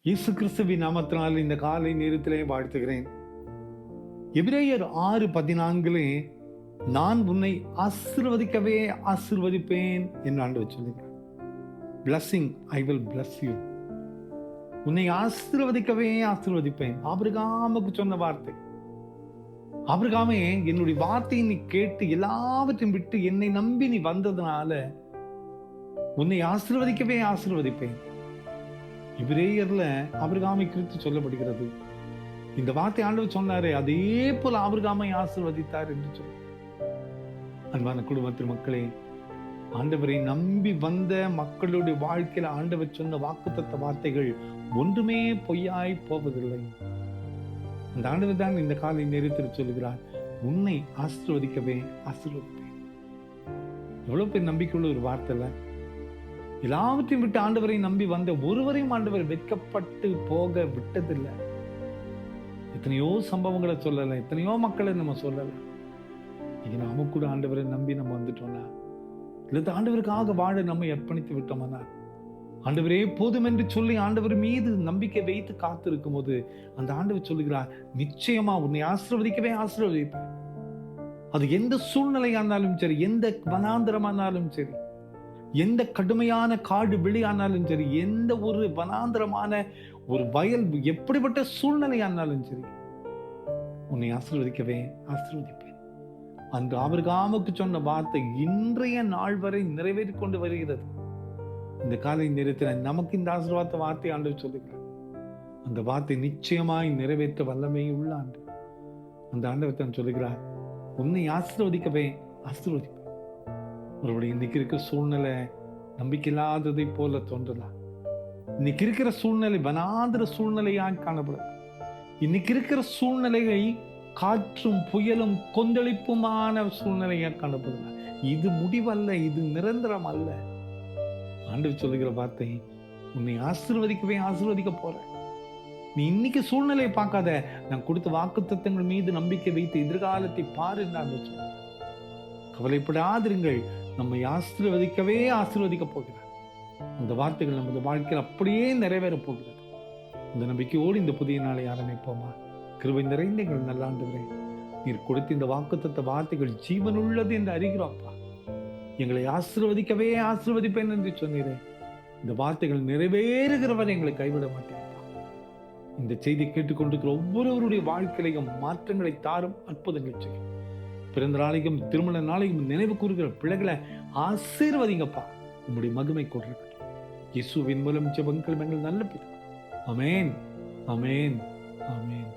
இயேசு கிறிஸ்துவின் நாமத்தினால் இந்த காலை நேரத்திலே வாழ்த்துகிறேன். எபிரேயர் 6:14 நான் உன்னை ஆசீர்வதிக்கவே ஆசீர்வதிப்பேன் என்று ஆண்டவர் சொல்லுகிறார். Blessing I will bless you. உன்னை ஆசீர்வதிக்கவே ஆசீர்வதிப்பேன். ஆபிரகாமுக்கு சொன்ன வார்த்தை. ஆபிரகாமே, என்னுடைய வார்த்தையை நீ கேட்டு எல்லாவற்றையும் விட்டு என்னை நம்பி நீ வந்ததுனால உன்னை ஆசீர்வதிக்கவே ஆசீர்வதிப்பேன். எபிரேயர்ல ஆபிரகாமை குறித்து சொல்லப்படுகிறது. இந்த வார்த்தை ஆண்டவர் சொன்னாரே, அதே போல ஆபிரகாமை ஆசீர்வதித்தார் என்று சொல்லி. அன்பான குடும்பத்தின் மக்களே, ஆண்டவரை நம்பி வந்த மக்களுடைய வாழ்க்கையில ஆண்டவர் சொன்ன வாக்குத்தத்த வார்த்தைகள் ஒன்றுமே பொய்யாய் போவதில்லை. அந்த ஆண்டவர் தான் இந்த காலை நேரத்தில் சொல்லுகிறார், உன்னை ஆசீர்வதிக்கவே ஆசீர்வதிப்பேன். எவ்வளவு பேர் நம்பிக்கையுள்ள ஒரு வார்த்தை இல்ல? எல்லாவற்றையும் விட்டு ஆண்டவரை நம்பி வந்த ஒருவரையும் ஆண்டவர் வெட்கப்பட்டு போக விட்டதில்லை. எத்தனையோ சம்பவங்களை சொல்லல, எத்தனையோ மக்களை நம்ம சொல்லல. இன்னைக்கு நாம கூட ஆண்டவரை நம்பி நம்ம வந்துட்டோம்னா, இல்ல ஆண்டவருக்காக வாழ நம்ம அர்ப்பணித்து விட்டோம்னா, ஆண்டவரே போதும் என்று சொல்லி ஆண்டவர் மீது நம்பிக்கை வைத்து காத்து இருக்கும் போது அந்த ஆண்டவர் சொல்லுகிறார், நிச்சயமா உன்னை ஆசீர்வதிக்கவே ஆசீர்வதிப்பேன். அது எந்த சூழ்நிலையானாலும் சரி, எந்த வனாந்திரமானாலும் சரி, எந்த கடுமையான காடு வெளியானாலும் சரி, எந்த ஒரு வனாந்திரமான ஒரு வயல் எப்படிப்பட்ட சூழ்நிலையானாலும் சரி, உன்னை ஆசீர்வதிக்கவே ஆசீர்வதிப்பேன். அந்த ஆபிரகாமுக்கு சொன்ன வார்த்தை இன்றைய நாள் வரை நிறைவேறிக் கொண்டு வருகிறது. இந்த காலை நேரத்தில் நமக்கு இந்த ஆசீர்வாத வார்த்தை ஆண்டவர் சொல்லுகிறார். அந்த வார்த்தை நிச்சயமாய் நிறைவேற்ற வல்லமை உள்ள ஆண்டு. அந்த ஆண்டவர் தான் சொல்லுகிறார், உன்னை ஆசீர்வதிக்கவே ஆசீர்வதிப்பேன். ஒருவருடைய இன்னைக்கு இருக்கிற சூழ்நிலை நம்பிக்கை இல்லாததை போல தோன்றலாம். இன்னைக்கு இருக்கிற சூழ்நிலை வனாந்திர சூழ்நிலையாக காணப்படும். இன்னைக்கு இருக்கிற சூழ்நிலையை காற்றும் புயலும் கொந்தளிப்புமான சூழ்நிலையாக காணப்படும். இது முடிவல்ல, இது நிரந்தரம் அல்ல. ஆண்டவர் சொல்லுகிற வார்த்தை, உன்னை ஆசீர்வதிக்கவே ஆசீர்வதிக்க போற. நீ இன்னைக்கு சூழ்நிலையை பார்க்காத, நான் கொடுத்த வாக்குத்தத்தங்கள் மீது நம்பிக்கை வைத்து எதிர்காலத்தை பாரு. கவலைப்படாதிருங்கள், நம்மை ஆசீர்வதிக்கவே ஆசீர்வதிக்க போகிறார். அந்த வார்த்தைகள் நமது வாழ்க்கையில் அப்படியே நிறைவேற போகிறது. இந்த நம்பிக்கையோடு இந்த புதிய நாளை ஆரம்பிப்போமா? கிருபை நிறைந்த எங்கள் நல்ல ஆண்டவரே, நீர் கொடுத்த இந்த வாக்குத்தத்த வார்த்தைகள் ஜீவனுள்ளது என்று அறிகிறோம்ப்பா. எங்களை ஆசீர்வதிக்கவே ஆசீர்வதிப்பேன் என்று சொன்னீரே, இந்த வார்த்தைகள் நிறைவேறுகிறவரை எங்களை கைவிட மாட்டேன்ப்பா. இந்த செய்தி கேட்டுக்கொண்டிருக்கிற ஒவ்வொருவருடைய வாழ்க்கையிலையும் மாற்றங்களை தாரும், அற்புதங்களை செய்யும். பிறந்த நாளைக்கும் திருமண நாளைக்கும் நினைவு கூறுகிற பிள்ளைகளை ஆசீர்வதிங்கப்பா. உங்களுடைய மகிமை கொண்டிருக்கட்டும். இயேசுவின் மூலம் ஜெபங்கள் எங்கள் நல்ல பிதா. ஆமென், ஆமென், ஆமென்.